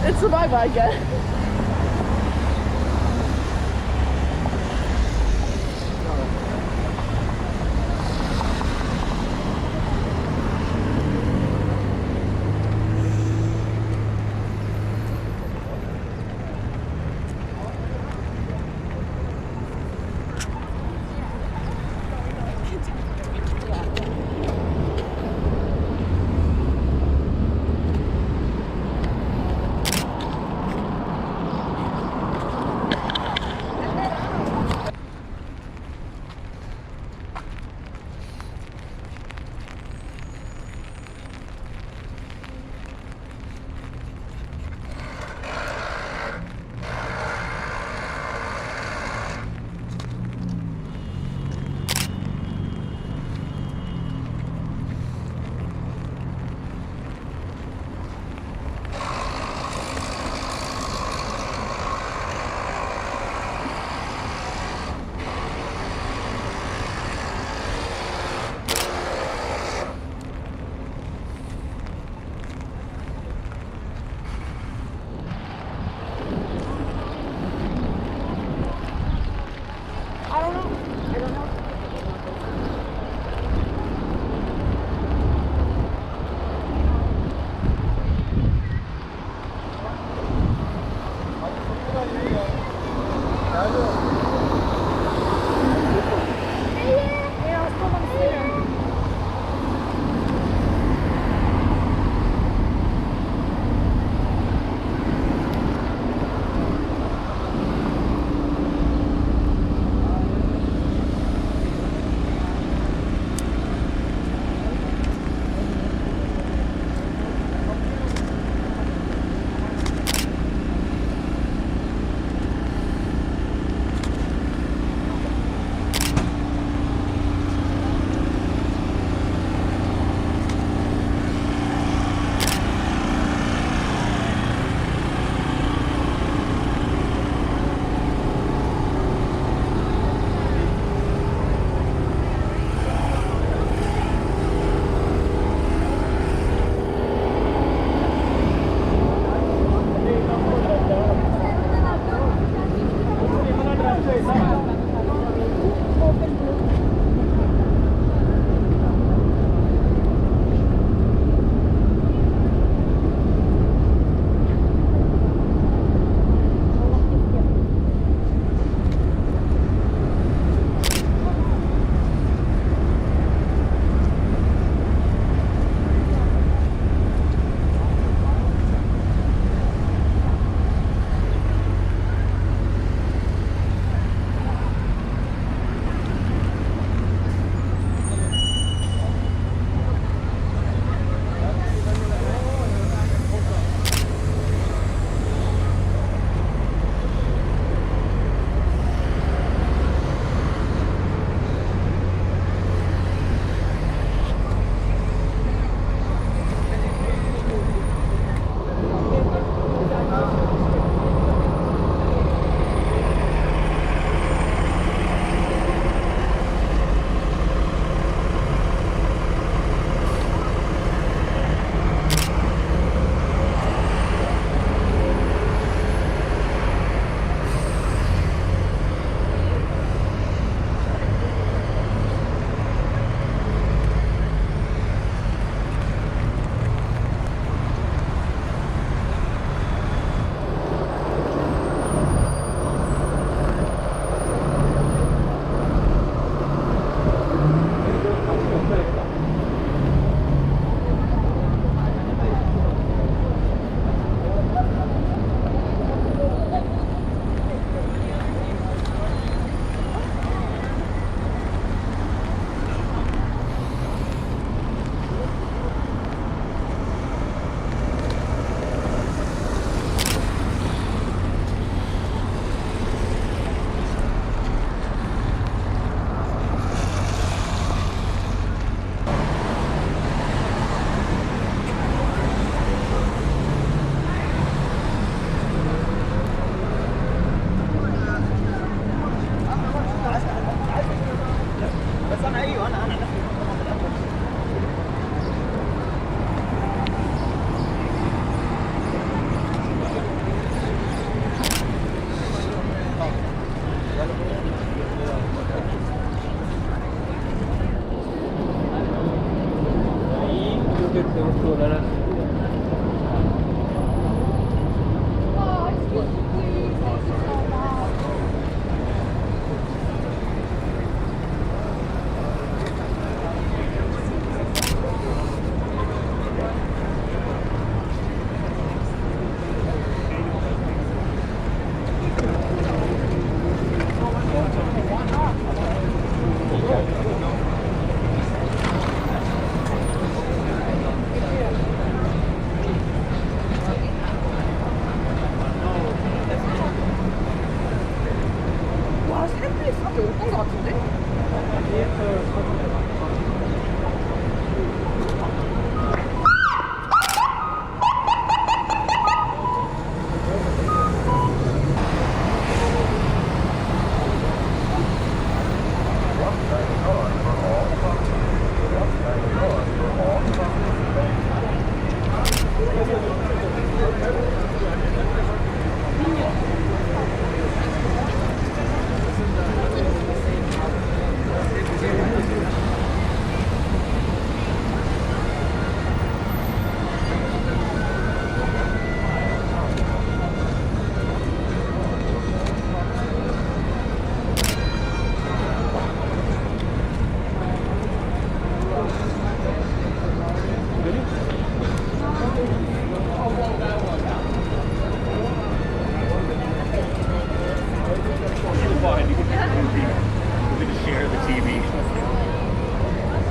It's the vibe I get.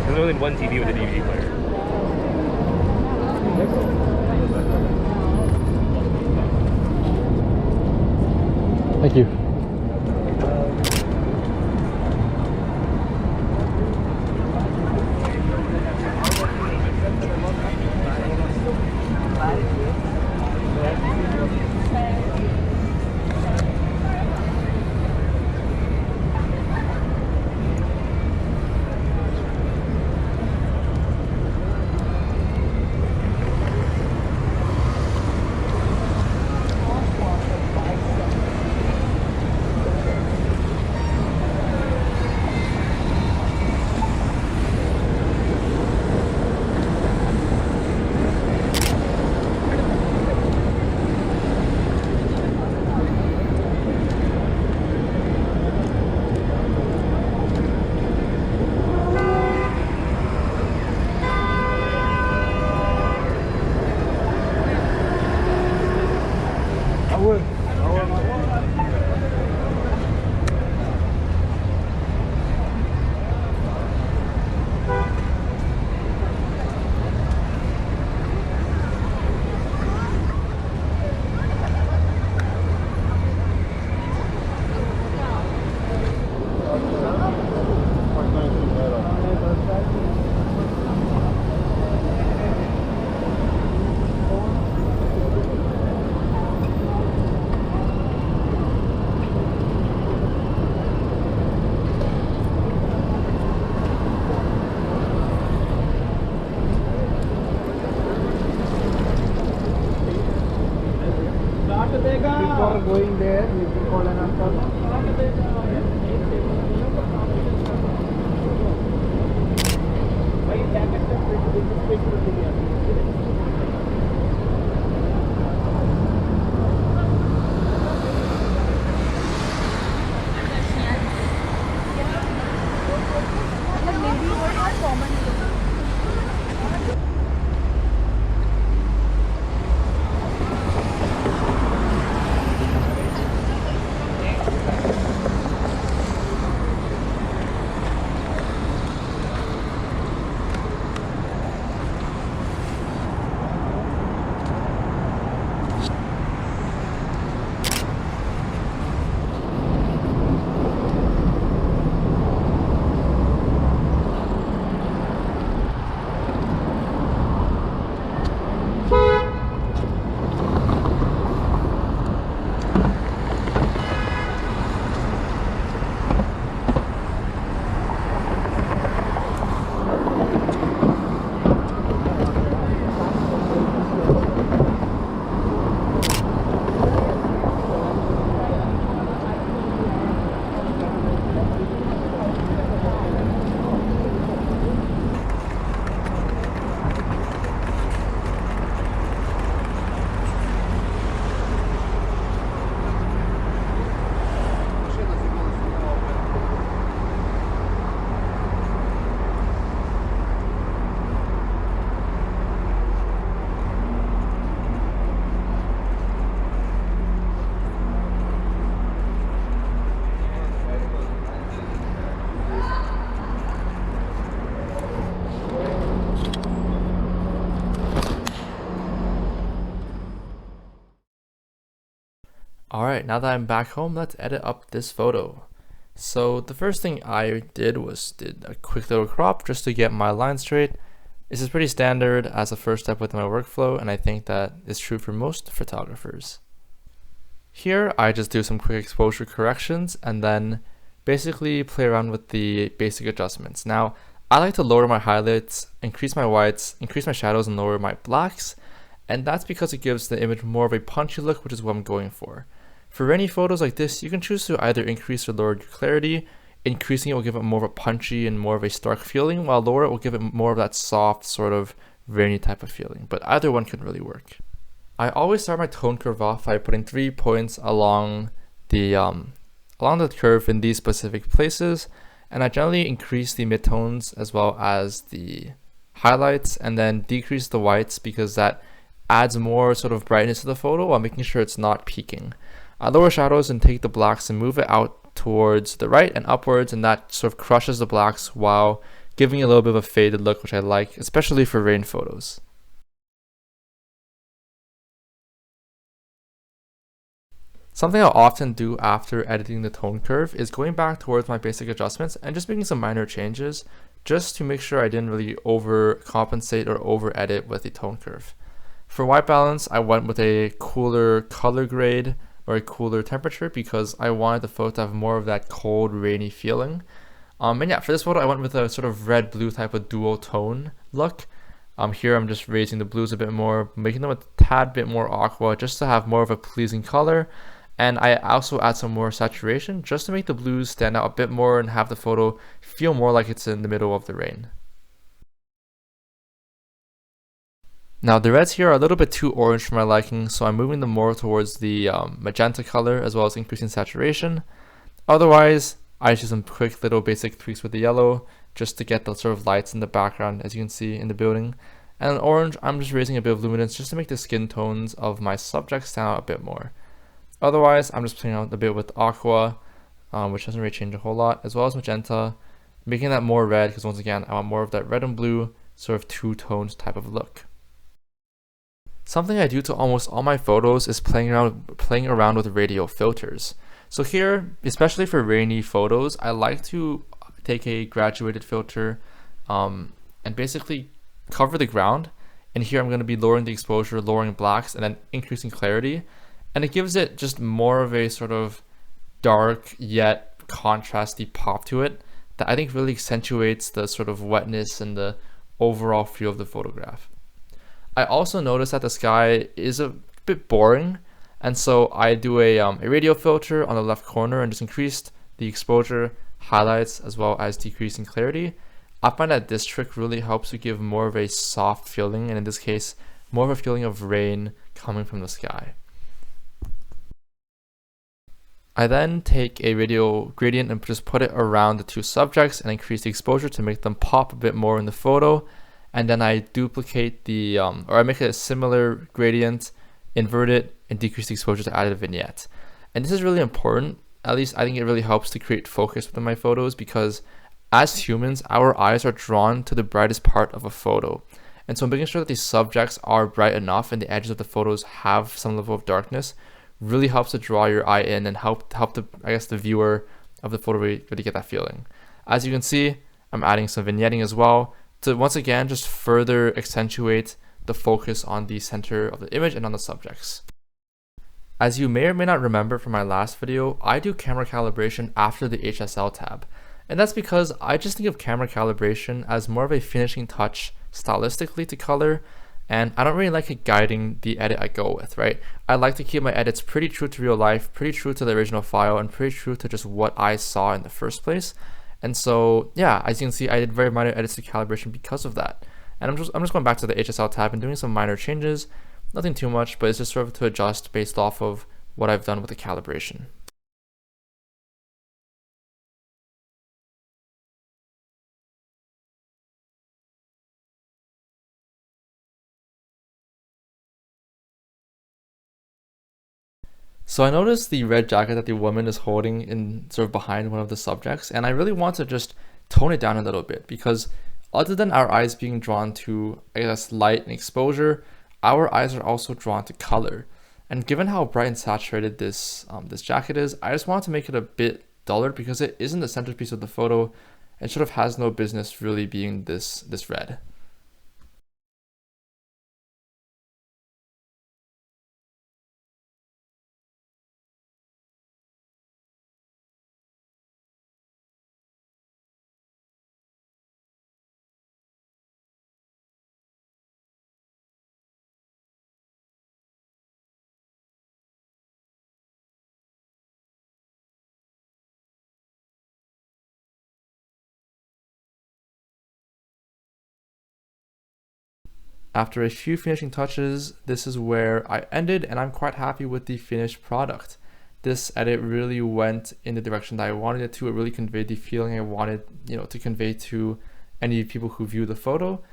There's only one TV with a DVD player. Thank you. Before going there, you can call an uncle. Alright, now that I'm back home, let's edit up this photo. So the first thing I did was did a quick little crop just to get my line straight. This is pretty standard as a first step within my workflow, and I think that is true for most photographers. Here I just do some quick exposure corrections and then basically play around with the basic adjustments. Now I like to lower my highlights, increase my whites, increase my shadows, and lower my blacks, and that's because it gives the image more of a punchy look, which is what I'm going for. For rainy photos like this, you can choose to either increase or lower your clarity. Increasing it will give it more of a punchy and more of a stark feeling, while lower it will give it more of that soft sort of rainy type of feeling, but either one can really work. I always start my tone curve off by putting 3 points along the curve in these specific places, and I generally increase the midtones as well as the highlights and then decrease the whites because that adds more sort of brightness to the photo while making sure it's not peaking. I lower shadows and take the blacks and move it out towards the right and upwards, and that sort of crushes the blacks while giving a little bit of a faded look, which I like, especially for rain photos. Something I'll often do after editing the tone curve is going back towards my basic adjustments and just making some minor changes just to make sure I didn't really overcompensate or over edit with the tone curve. For white balance, I went with a cooler color grade or a cooler temperature because I wanted the photo to have more of that cold, rainy feeling. And yeah, for this photo, I went with a sort of red-blue type of dual tone look. Here I'm just raising the blues a bit more, making them a tad bit more aqua just to have more of a pleasing color. And I also add some more saturation just to make the blues stand out a bit more and have the photo feel more like it's in the middle of the rain. Now the reds here are a little bit too orange for my liking, so I'm moving them more towards the magenta color as well as increasing saturation. Otherwise, I just do some quick little basic tweaks with the yellow just to get the sort of lights in the background as you can see in the building. And orange, I'm just raising a bit of luminance just to make the skin tones of my subject stand out a bit more. Otherwise, I'm just playing out a bit with aqua, which doesn't really change a whole lot, as well as magenta, making that more red because once again, I want more of that red and blue sort of two-toned type of look. Something I do to almost all my photos is playing around with radial filters. So here, especially for rainy photos, I like to take a graduated filter and basically cover the ground. And here I'm going to be lowering the exposure, lowering blacks, and then increasing clarity. And it gives it just more of a sort of dark yet contrasty pop to it that I think really accentuates the sort of wetness and the overall feel of the photograph. I also noticed that the sky is a bit boring, and so I do a radial filter on the left corner and just increased the exposure, highlights, as well as decreasing clarity. I find that this trick really helps to give more of a soft feeling, and in this case, more of a feeling of rain coming from the sky. I then take a radial gradient and just put it around the two subjects and increase the exposure to make them pop a bit more in the photo. And then I duplicate the, or I make a similar gradient, invert it, and decrease the exposure to add a vignette. And this is really important. At least I think it really helps to create focus within my photos because as humans, our eyes are drawn to the brightest part of a photo. And so making sure that these subjects are bright enough and the edges of the photos have some level of darkness really helps to draw your eye in and help the viewer of the photo really get that feeling. As you can see, I'm adding some vignetting as well to once again just further accentuate the focus on the center of the image and on the subjects. As you may or may not remember from my last video, I do camera calibration after the HSL tab. And that's because I just think of camera calibration as more of a finishing touch stylistically to color, and I don't really like it guiding the edit I go with, right? I like to keep my edits pretty true to real life, pretty true to the original file, and pretty true to just what I saw in the first place. And so, yeah, as you can see, I did very minor edits to calibration because of that. And I'm just going back to the HSL tab and doing some minor changes, nothing too much, but it's just sort of to adjust based off of what I've done with the calibration. So I noticed the red jacket that the woman is holding in sort of behind one of the subjects, and I really want to just tone it down a little bit because other than our eyes being drawn to, I guess, light and exposure, our eyes are also drawn to color. And given how bright and saturated this this jacket is, I just wanted to make it a bit duller because it isn't the centerpiece of the photo and sort of has no business really being this red. After a few finishing touches, this is where I ended, and I'm quite happy with the finished product. This edit really went in the direction that I wanted it to. It really conveyed the feeling I wanted, to convey to any people who view the photo.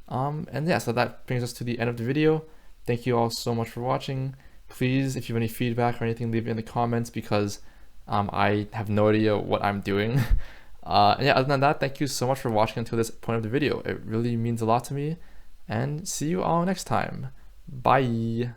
And yeah, so that brings us to the end of the video. Thank you all so much for watching. Please, if you have any feedback or anything, leave it in the comments because I have no idea what I'm doing. And yeah, other than that, thank you so much for watching until this point of the video. It really means a lot to me. And see you all next time. Bye.